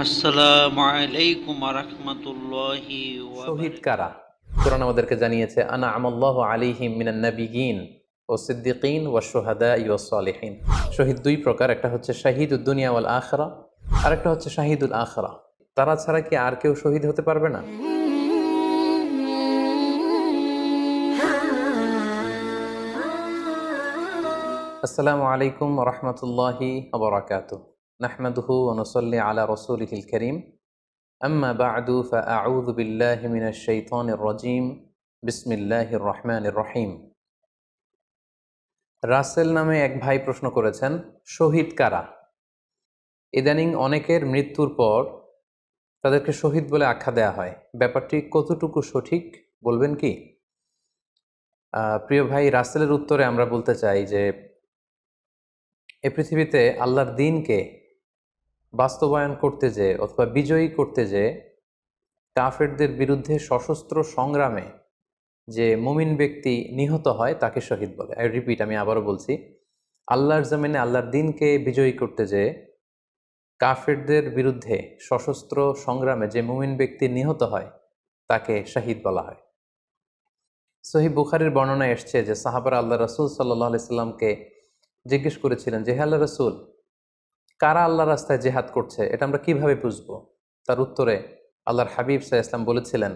আসসালামু আলাইকুম রহমতুল্লাহি শহীদ কারা? কোরআন আমাদেরকে জানিয়েছে, আনা আমাল্লাহু আলাইহিম মিনান নাবিয়িন ও সিদ্দিকিন ওয়া শুহাদা ওয়াস সালিহিন। শহীদ দুই প্রকার, একটা হচ্ছে শাহিদুদ দুনিয়া ওয়াল আখিরা, আর একটা হচ্ছে শাহিদুল আখিরা। তারা ছাড়া কি আর কেউ শহীদ হতে পারবে না? আসসালামু আলাইকুম ওয়া রাহমাতুল্লাহি ওয়া বারাকাতুহু। নাহমাদুহু ওয়া নুসাল্লি আলা রাসূলিহিল কারীম। আম্মা বা'দু ফাআউযু বিল্লাহি মিনাশ শাইতানির রাজীম। বিসমিল্লাহির রহমানির রহিম। রাসেল নামে এক ভাই প্রশ্ন করেছেন, শহীদ কারা? ইদানিং অনেকের মৃত্যুর পর তাদেরকে শহীদ বলে আখ্যা দেয়া হয়। ব্যাপারটি কতটুকু সঠিক বলবেন কি? প্রিয় ভাই, রাসেলের উত্তরে আমরা বলতে চাই যে এ পৃথিবীতে আল্লাহর দ্বীনকে বাস্তবায়ন করতে যেয়ে অথবা বিজয়ী করতে যেয়ে কাফেরদের বিরুদ্ধে সশস্ত্র সংগ্রামে যে মুমিন ব্যক্তি নিহত হয় তাকে শহীদ বলে। আমি আবারও বলছি, আল্লাহর জমিনে আল্লাহর দ্বীনকে বিজয়ী করতে যেয়ে কাফেরদের বিরুদ্ধে সশস্ত্র সংগ্রামে যে মুমিন ব্যক্তি নিহত হয় তাকে শাহিদ বলা হয়। সহিহ বুখারীর বর্ণনায় এসছে যে সাহাবারা আল্লাহ রাসূল সাল্লাল্লাহু আলাইহি সাল্লামকে জিজ্ঞেস করেছিলেন যে, হে আল্লাহ রাসূল, কারা আল্লাহর রাস্তায় জেহাদ করছে এটা আমরা কিভাবে বুঝবো? তার উত্তরে আল্লাহর হাবিব সাল্লাল্লাহু আলাইহি ওয়াসাল্লাম বলেছিলেন,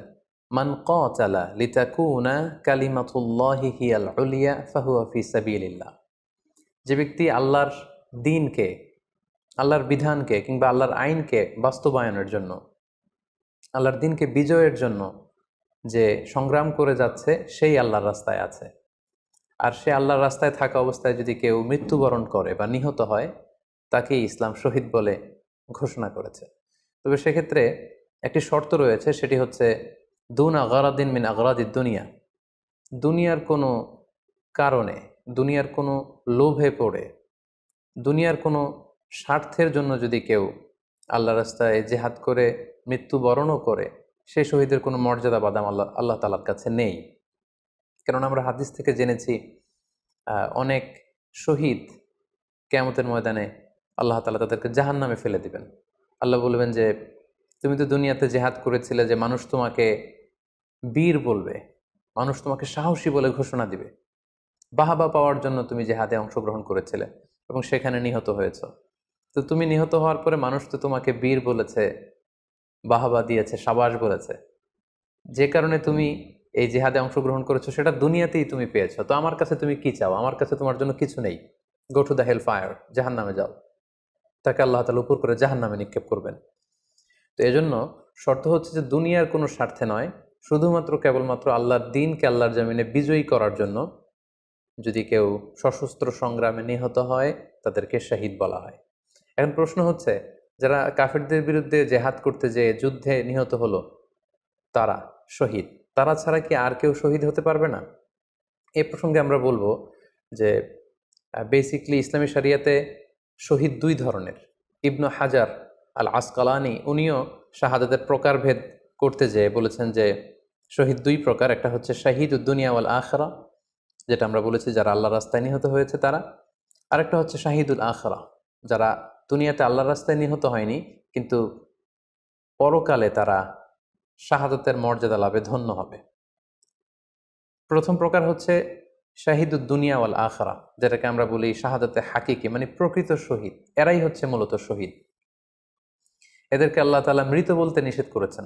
মান কাতালা লিতাকুনা কালিমাতুল্লাহি হিয়াল উলিয়া ফাহুয়া ফি সাবিলিল্লাহ। যে ব্যক্তি আল্লাহর দ্বীনকে, আল্লাহর বিধানকে কিংবা আল্লাহর আইনকে বাস্তবায়নের জন্য, আল্লাহর দ্বীনকে বিজয়ের জন্য যে সংগ্রাম করে যাচ্ছে সেই আল্লাহর রাস্তায় আছে। আর সে আল্লাহর রাস্তায় থাকা অবস্থায় যদি কেউ মৃত্যুবরণ করে বা নিহত হয় তাকেই ইসলাম শহীদ বলে ঘোষণা করেছে। তবে সেক্ষেত্রে একটি শর্ত রয়েছে, সেটি হচ্ছে দুন আগারাদিন মিন আগারাদিদ দুনিয়া। দুনিয়ার কোনো কারণে, দুনিয়ার কোনো লোভে পড়ে, দুনিয়ার কোনো স্বার্থের জন্য যদি কেউ আল্লাহ রাস্তায় জেহাদ করে মৃত্যুবরণও করে, সেই শহীদের কোনো মর্যাদা বাদাম আল্লাহ তাআলার কাছে নেই। কারণ আমরা হাদিস থেকে জেনেছি অনেক শহীদ কিয়ামতের ময়দানে আল্লাহ তাআলা তাদেরকে জাহান্নামে ফেলে দিবেন। আল্লাহ বলবেন যে, তুমি তো দুনিয়াতে জেহাদ করেছিলে যে মানুষ তোমাকে বীর বলবে, মানুষ তোমাকে সাহসী বলে ঘোষণা দিবে, বাহাবা পাওয়ার জন্য তুমি জেহাদে অংশগ্রহণ করেছিলে এবং সেখানে নিহত হয়েছ। তো তুমি নিহত হওয়ার পরে মানুষ তো তোমাকে বীর বলেছে, বাহাবা দিয়েছে, সাবাস বলেছে, যে কারণে তুমি এই জেহাদে অংশগ্রহণ করেছো সেটা দুনিয়াতেই তুমি পেয়েছো। তো আমার কাছে তুমি কি চাও? আমার কাছে তোমার জন্য কিছু নেই। Go to the hell fire, জাহান নামে যাও। তাকে আল্লাহ তাআলা উপর করে জাহান নামে নিক্ষেপ করবেন। তো এজন্য শর্ত হচ্ছে যে দুনিয়ার কোনো স্বার্থে নয়, শুধুমাত্র কেবলমাত্র আল্লাহর দ্বীনকে আল্লাহর জমিনে বিজয়ী করার জন্য যদি কেউ সশস্ত্র সংগ্রামে নিহত হয় তাদেরকে শহীদ বলা হয়। এখন প্রশ্ন হচ্ছে, যারা কাফেরদের বিরুদ্ধে জেহাদ করতে যেয়ে যুদ্ধে নিহত হলো তারা শহীদ, তারা ছাড়া কি আর কেউ শহীদ হতে পারবে না? এই প্রসঙ্গে আমরা বলবো যে বেসিকলি ইসলামী শরিয়াতে শহীদ দুই ধরনের। ইবনু হাজার আল আসকালানি উনিও শাহাদাতের প্রকারভেদ করতে যেয়ে বলেছেন যে শহীদ দুই প্রকার, একটা হচ্ছে শাহিদুদ দুনিয়া ওয়াল আখিরা, যেটা আমরা বলেছি যারা আল্লাহর রাস্তায় নিহত হয়েছে তারা। আরেকটা হচ্ছে শাহিদুল আখিরা, যারা দুনিয়াতে আল্লাহর রাস্তায় নিহত হয়নি কিন্তু পরকালে তারা শাহাদাতের মর্যাদা লাভে ধন্য হবে। প্রথম প্রকার হচ্ছে শাহিদুদ দুনিয়া ওয়াল আখিরা, যেটাকে আমরা বলি শাহাদাতে হাকিকি, মানে প্রকৃত শহীদ। এরাই হচ্ছে মূলত শহীদ। এদেরকে আল্লাহ তাআলা মৃত বলতে নিষেধ করেছেন।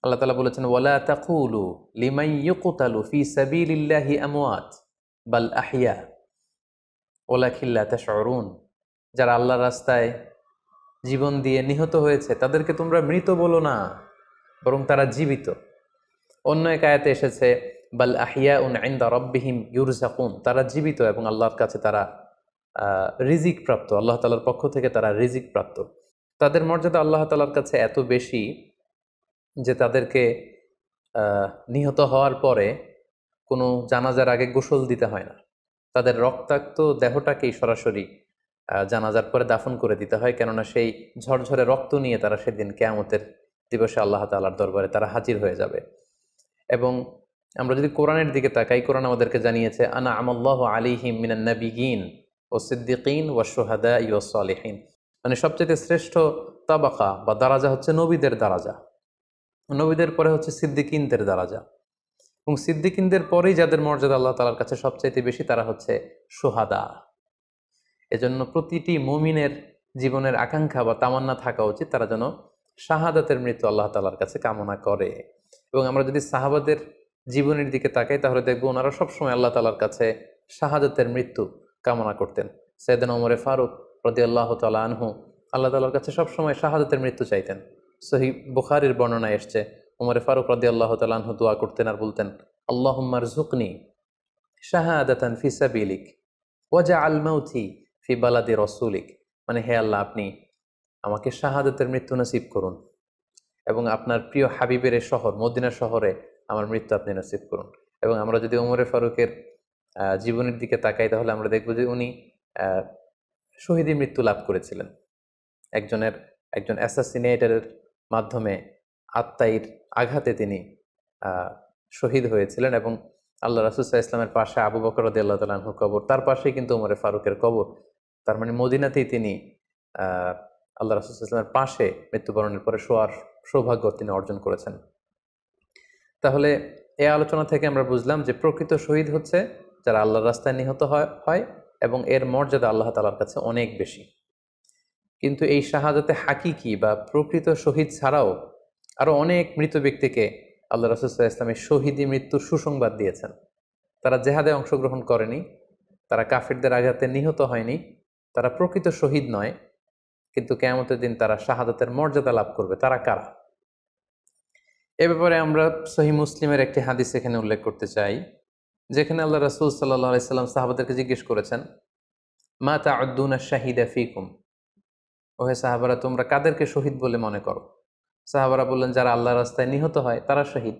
আল্লাহ তাআলা বলেছেন, ওয়ালা তাকুলু লিমান ইউকতালু ফি সাবিলিল্লাহি আমওয়াত বাল আহইয়া ওয়ালাকিন লা তাশউরুন। যারা আল্লাহর রাস্তায় জীবন দিয়ে নিহত হয়েছে তাদেরকে তোমরা মৃত বলো না, বরং তারা জীবিত। অন্য এক আয়াতে এসেছে, বাল আহিয়াউন ইনদা রাব্বিহিম ইউরযাকুন, তারা জীবিত এবং আল্লাহর কাছে তারা রিজিক প্রাপ্ত, আল্লাহ তাআলার পক্ষ থেকে তারা রিজিক প্রাপ্ত। তাদের মর্যাদা আল্লাহ তাআলার কাছে এত বেশি যে তাদেরকে নিহত হওয়ার পরে কোনো জানাজার আগে গোসল দিতে হয় না। তাদের রক্তাক্ত দেহটাকেই সরাসরি জানাজার পরে দাফন করে দিতে হয়, কেননা সেই ঝরঝরে রক্ত নিয়ে তারা সেদিন কিয়ামতের দিবসে আল্লাহ তাআলার দরবারে তারা হাজির হয়ে যাবে। এবং আমরা যদি কোরআনের দিকে তাকাই, কোরআন আমাদেরকে জানিয়েছে, আনা আমাল্লাহু আলাইহিম মিনান নাবিয়িন ও সিদ্দিকিন ওয়া শুহাদা ওয়াস সালিহিন, মানে সবচেয়ে শ্রেষ্ঠ তাবাকা বা দারাজা হচ্ছে নবীদের দারাজা, নবীদের পরে হচ্ছে সিদ্দিকিনদের দারাজা, এবং সিদ্দিকিনদের পরেই যাদের মর্যাদা আল্লাহ তাআলার কাছে সবচাইতে বেশি তারা হচ্ছে শুহাদা। এজন্য প্রতিটি মুমিনের জীবনের আকাঙ্ক্ষা বা তামান্না থাকা উচিত তারা যেন শাহাদাতের মৃত্যু আল্লাহ তাআলার কাছে কামনা করে। এবং আমরা যদি সাহাবাদের জীবনের দিকে তাকাই তাহলে দেখবো ওনারা সবসময় আল্লাহ তাআলার কাছে শাহাদাতের মৃত্যু কামনা করতেন। সাইয়েদনা ওমরে ফারুক রাদিয়াল্লাহু তাআলা আনহু আল্লাহ তাআলার কাছে সবসময় শাহাদাতের মৃত্যু চাইতেন। সহিহ বুখারীর বর্ণনায় এসছে ওমরে ফারুক রাদিয়াল্লাহু তাআলা আনহু দোয়া করতেন আর বলতেন, আল্লাহুম্মা রযুকনি শাহাদাতান ফি সাবিলিক ওয়াজআল মাউতি ফি বালাদি রাসূলিক, মানে হে আল্লাহ আপনি আমাকে শাহাদাতের মৃত্যু নসিব করুন এবং আপনার প্রিয় হাবিবের এই শহর মদিনা শহরে আমার মৃত্যু আপনি নসিব করুন। এবং আমরা যদি ওমরে ফারুকের জীবনের দিকে তাকাই তাহলে আমরা দেখব যে উনি শহীদি মৃত্যু লাভ করেছিলেন। একজন অ্যাসাসিনেটরের মাধ্যমে আত্মাইর আঘাতে তিনি শহীদ হয়েছিলেন এবং আল্লাহ রাসূল সাল্লাল্লাহু আলাইহি ওয়াসাল্লামের পাশে আবু বকর রাদিয়াল্লাহু তাআলা আনহুর কবর, তার পাশেই কিন্তু ওমরে ফারুকের কবর। তার মানে মদিনাতেই তিনি আল্লাহ রাসূল সাল্লাল্লাহু আলাইহি ওয়াসাল্লামের পাশে মৃত্যুবরণের পরে শোয়ার সৌভাগ্য তিনি অর্জন করেছেন। তাহলে এই আলোচনা থেকে আমরা বুঝলাম যে প্রকৃত শহীদ হচ্ছে যারা আল্লাহর রাস্তায় নিহত হয় এবং এর মর্যাদা আল্লাহ তাআলার কাছে অনেক বেশি। কিন্তু এই শাহাদাতে হাকিকি বা প্রকৃত শহীদ ছাড়াও আরো অনেক মৃত ব্যক্তিকে আল্লাহ রাসূল সাল্লাল্লাহু আলাইহি ওয়াসাল্লাম শহীদি মৃত্যুর সুসংবাদ দিয়েছেন। তারা জেহাদে অংশগ্রহণ করেনি, তারা কাফিরদের আঘাতে নিহত হয়নি, তারা প্রকৃত শহীদ নয়, কিন্তু কিয়ামতের দিন তারা শাহাদাতের মর্যাদা লাভ করবে। তারা কারা? এ ব্যাপারে আমরা সহিহ মুসলিমের একটি হাদিস এখানে উল্লেখ করতে চাই, যেখানে আল্লাহ রাসূল সাল্লাল্লাহু আলাইহি ওয়াসাল্লাম সাহাবাদেরকে জিজ্ঞেস করেছেন, মা তা'উদ্দুনা শাহিদা ফীকুম, ওহে সাহাবারা তোমরা কাদেরকে শহীদ বলে মনে করো? সাহাবারা বললেন যারা আল্লাহর রাস্তায় নিহত হয় তারা শহীদ।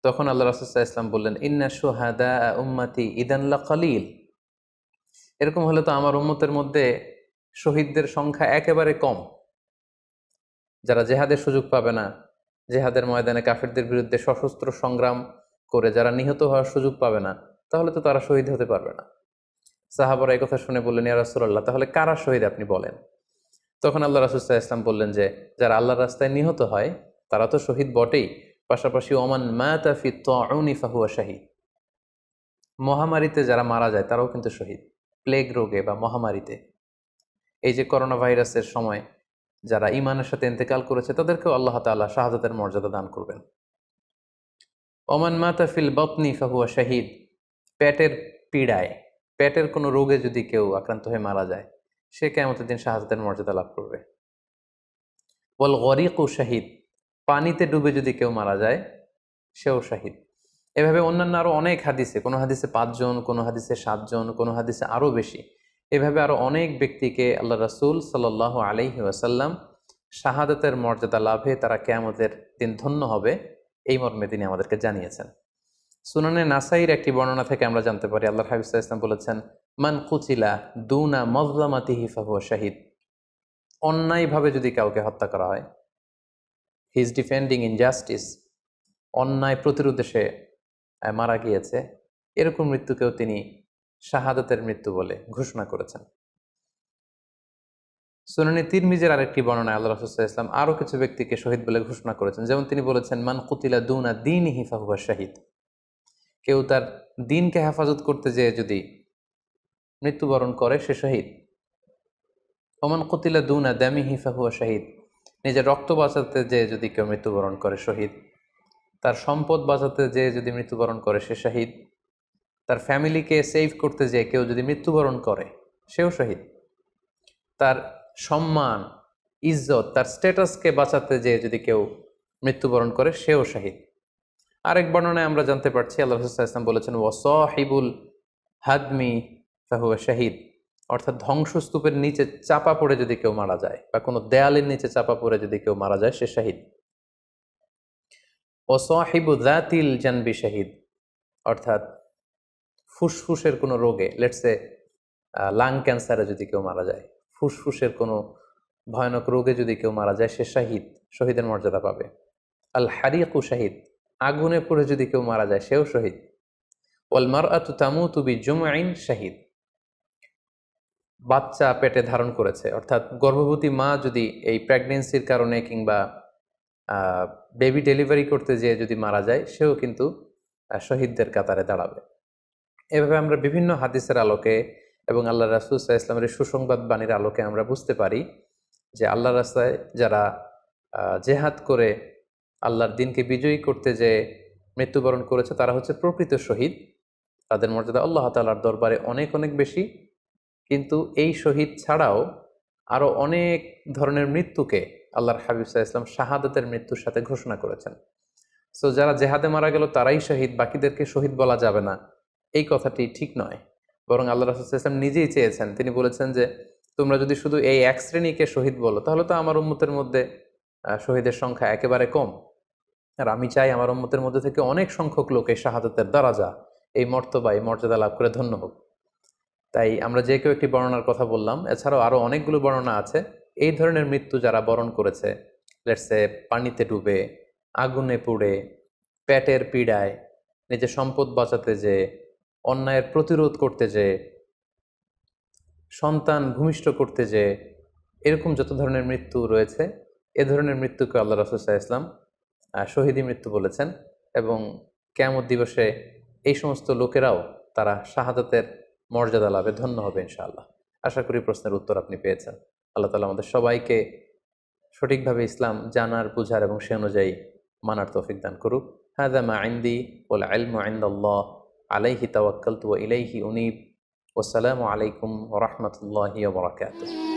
তখন আল্লাহ রাসূল সাল্লাল্লাহু আলাইহি ওয়াসাল্লাম বললেন, ইন্না শুহাদা উম্মতি ইদান লাকালিল, এরকম হলে তো আমার উম্মতের মধ্যে শহীদদের সংখ্যা একেবারে কম। যারা জেহাদের সুযোগ পাবে না, জেহাদের ময়দানে কাফিরদের বিরুদ্ধে সশস্ত্র সংগ্রাম করে যারা নিহত হওয়ার সুযোগ পাবে না, তাহলে তো তারা শহীদ হতে পারবে না। সাহাবারা এই কথা শুনে বললেন, ইয়া রাসূলুল্লাহ তাহলে কারা শহীদ আপনি বলেন। তখন আল্লাহ রাসূল সাল্লাল্লাহু আলাইহি ওয়াসাল্লাম বললেন যে যারা আল্লাহর রাস্তায় নিহত হয় তারা তো শহীদ বটেই, পাশাপাশি ওমান মাতা ফি তাউনি ফাহুয়া শাহীদ, মহামারীতে যারা মারা যায় তারাও কিন্তু শহীদ। প্লেগ রোগে বা মহামারীতে, এই যে করোনা ভাইরাসের সময় যারা ঈমানের সাথে ইন্তেকাল করেছে তাদেরকেও আল্লাহ তাআলা শাহাদাতের মর্যাদা দান করবেন। ওমান মাতা ফিল বাতনি ফাহুয়া শাহীদ, পেটের পীড়ায়, পেটের কোনো রোগে যদি কেউ আক্রান্ত হয়ে মারা যায় সে কিয়ামতের দিন শাহাদাতের মর্যাদা লাভ করবে। ওয়াল গরিকু শাহীদ, পানিতে ডুবে যদি কেউ মারা যায় সেও শাহীদ। এভাবে অন্যান্য আরো অনেক হাদিসে, কোনো হাদিসে 5 জন, কোনো হাদিসে 7 জন, কোনো হাদিসে আরো বেশি, এভাবে আরো অনেক ব্যক্তিকে আল্লাহ রাসূল সাল্লাল্লাহু আলাইহি ওয়াসাল্লাম শাহাদাতের মর্যাদা লাভে তারা কিয়ামতের দিন ধন্য হবে এই মর্মে তিনি আমাদেরকে জানিয়েছেন। সুনানে নাসাইর একটি বর্ণনা থেকে আমরা জানতে পারি আল্লাহর হাবিব সাল্লাল্লাহু আলাইহি ওয়াসাল্লাম বলেছেন, মান কুতিলা দুনা মাজলামাতিহি ফাহুয়া শাহীদ, অন্যায়ভাবে যদি কাউকে হত্যা করা হয়, হি ইজ ডিফেন্ডিং ইনজাস্টিস, অন্যায় প্রতিরোধে সে মারা গিয়েছে, এরকম মৃত্যুকেও তিনি শাহাদাতের মৃত্যু বলে ঘোষণা করেছেন। সুনানে তিরমিজির আরেকটি বর্ণনায় আল্লাহ রাসূল সাল্লাল্লাহু আলাইহি ওয়াসাল্লাম আরো কিছু ব্যক্তিকে শহীদ বলে ঘোষণা করেছেন। যেমন তিনি বলেছেন, মান কুতিলা দুনা দীনিহি ফাহুয়া শাহীদ, কেউ তার দ্বীনকে হেফাজত করতে যেয়ে যদি মৃত্যুবরণ করে সে শহীদ। ওমান কুতিলা দুনা দামিহি ফাহুয়া শাহীদ, নিজের রক্ত বাঁচাতে যেয়ে যদি কেউ মৃত্যুবরণ করে শহীদ। তার সম্পদ বাঁচাতে যেয়ে যদি মৃত্যুবরণ করে সে শহীদ। তার ফ্যামিলিকে সেভ করতে যেয়ে কেউ যদি মৃত্যুবরণ করে সেও শহীদ। তার সম্মান, ইজ্জত, তার স্ট্যাটাসকে বাঁচাতে যেয়ে যদি কেউ মৃত্যুবরণ করে সেও শহীদ। আরেক বর্ণনায় আমরা জানতে পারছি আল্লাহ রাসূল সাল্লাল্লাহু আলাইহি ওয়াসাল্লাম বলেছেন, ওয়াসাহিবুল হাদমি ফাহুয়া শাহীদ, অর্থাৎ ধ্বংসস্তূপের নিচে চাপা পড়ে যদি কেউ মারা যায় বা কোনো দেয়ালের নিচে চাপা পড়ে যদি কেউ মারা যায় সে শহীদ। ওয়াসাহিবু যাতিল জানবি শাহীদ, অর্থাৎ ফুসফুসের কোনো রোগে, লেটসে লাং ক্যান্সারে যদি কেউ মারা যায়, ফুসফুসের কোনো ভয়ানক রোগে যদি কেউ মারা যায় সে শাহীদ, শহীদের মর্যাদা পাবে। আল হারিকু শাহীদ, আগুনে পড়ে যদি কেউ মারা যায় সেও শহীদ। ওয়াল মারআতু তামুতু বিজুমইন শাহীদ, বাচ্চা পেটে ধারণ করেছে, অর্থাৎ গর্ভবতী মা যদি এই প্রেগনেন্সির কারণে কিংবা বেবি ডেলিভারি করতে যেয়ে যদি মারা যায়, সেও কিন্তু শহীদদের কাতারে দাঁড়াবে। এভাবে আমরা বিভিন্ন হাদিসের আলোকে এবং আল্লাহ রাসূল সাল্লাল্লাহু আলাইহি ওয়াসাল্লামের সুসংবাদ বাণীর আলোকে আমরা বুঝতে পারি যে আল্লাহর রাস্তায় যারা জেহাদ করে আল্লাহর দিনকে বিজয়ী করতে যে মৃত্যুবরণ করেছে তারা হচ্ছে প্রকৃত শহীদ। তাদের মর্যাদা আল্লাহ তাআলার দরবারে অনেক অনেক বেশি। কিন্তু এই শহীদ ছাড়াও আরও অনেক ধরনের মৃত্যুকে আল্লাহর হাবিব সাল্লাল্লাহু আলাইহি ওয়াসাল্লাম শাহাদাতের মৃত্যুর সাথে ঘোষণা করেছেন। সো যারা জেহাদে মারা গেল তারাই শহীদ, বাকিদেরকে শহীদ বলা যাবে না, এই কথাটি ঠিক নয়। বরং আল্লাহ রাসূল সাল্লাল্লাহু আলাইহি ওয়াসাল্লাম নিজেই চেয়েছেন, তিনি বলেছেন যে তোমরা যদি শুধু এই এক শ্রেণীকে শহীদ বলো তাহলে তো আমার উম্মতের মধ্যে শহীদের সংখ্যা একেবারে কম। আর আমি চাই আমার উম্মতের মধ্যে থেকে অনেক সংখ্যক লোক এই শাহাদাতের দারাজা, এই মর্তবা, এই মর্যাদা লাভ করে ধন্য হোক। তাই আমরা যে কেউ একটি বর্ণনার কথা বললাম, এছাড়াও আরও অনেকগুলো বর্ণনা আছে এই ধরনের মৃত্যু যারা বরণ করেছে। লেটসে পানিতে ডুবে, আগুনে পুড়ে, পেটের পীড়ায়, নিজের সম্পদ বাঁচাতে যে, অন্যায়ের প্রতিরোধ করতে যে, সন্তান ভূমিষ্ঠ করতে যে, এরকম যত ধরনের মৃত্যু রয়েছে এ ধরনের মৃত্যুকে আল্লাহ রাসূল সাল্লাল্লাহু আলাইহি ওয়াসাল্লাম শহীদি মৃত্যু বলেছেন। এবং কিয়ামত দিবসে এই সমস্ত লোকেরাও তারা শাহাদাতের মর্যাদা লাভে ধন্য হবে ইনশাআল্লাহ। আশা করি প্রশ্নের উত্তর আপনি পেয়েছেন। আল্লাহ তাআলা আমাদের সবাইকে সঠিকভাবে ইসলাম জানার, বুঝার এবং সে অনুযায়ী মানার তৌফিক দান করুক। হাযা মা ইনদি ওয়াল ইলমু ইনদাল্লাহ আলাইহি তাওয়াক্কালতু ওয়া ইলাইহি উনীব। ওয়াসসালামু আলাইকুম ওয়া রাহমাতুল্লাহি ওয়া বারাকাতুহু।